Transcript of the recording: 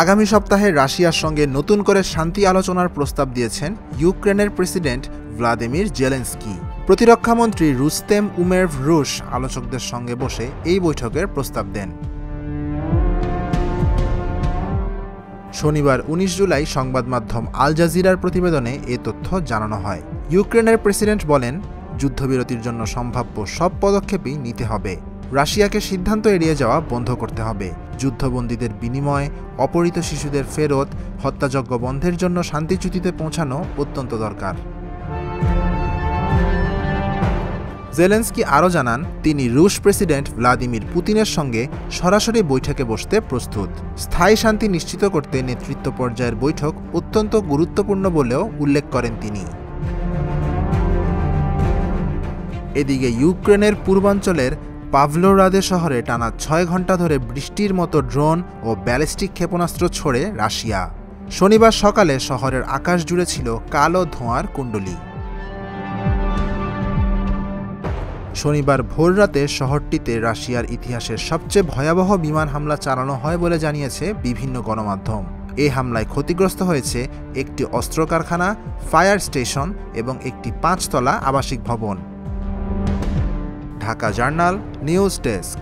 আগামী সপ্তাহে রাশিয়ার সঙ্গে নতুন করে শান্তি আলোচনার প্রস্তাব দিয়েছেন ইউক্রেনের প্রেসিডেন্ট ভ্লাদিমির জেলেনস্কি। প্রতিরক্ষামন্ত্রী রুস্তেম উমেরভ রুশ আলোচকদের সঙ্গে বসে এই বৈঠকের প্রস্তাব দেন। শনিবার ১৯ জুলাই সংবাদ মাধ্যম আল জাজিরার প্রতিবেদনে এ তথ্য জানানো হয়। ইউক্রেনের প্রেসিডেন্ট বলেন, যুদ্ধবিরতির জন্য সম্ভাব্য সব পদক্ষেপই নিতে হবে। রাশিয়াকে সিদ্ধান্ত এড়িয়ে যাওয়া বন্ধ করতে হবে। যুদ্ধবন্দীদের বিনিময়, অপহৃত শিশুদের ফেরত, হত্যাযজ্ঞ বন্ধের জন্য শান্তি চুক্তিতে পৌঁছানো অত্যন্ত দরকার। জেলেনস্কি আরও জানান, তিনি রুশ প্রেসিডেন্ট ভ্লাদিমির পুতিনের সঙ্গে সরাসরি বৈঠকে বসতে প্রস্তুত। স্থায়ী শান্তি নিশ্চিত করতে নেতৃত্ব পর্যায়ের বৈঠক অত্যন্ত গুরুত্বপূর্ণ বলেও উল্লেখ করেন তিনি। এদিকে ইউক্রেনের পূর্বাঞ্চলের পাভলোরাদে শহরে টানা ৬ ঘণ্টা ধরে বৃষ্টির মতো ড্রোন ও ব্যালিস্টিক ক্ষেপণাস্ত্র ছোড়ে রাশিয়া। শনিবার সকালে শহরের আকাশ জুড়ে ছিল কালো ধোঁয়ার কুণ্ডলী। শনিবার ভোররাতে শহরটিতে রাশিয়ার ইতিহাসের সবচেয়ে ভয়াবহ বিমান হামলা চালানো হয় বলে জানিয়েছে বিভিন্ন গণমাধ্যম। এই হামলায় ক্ষতিগ্রস্ত হয়েছে একটি অস্ত্র কারখানা, ফায়ার স্টেশন এবং একটি ৫ তলা আবাসিক ভবন। Dhaka journal, news desk.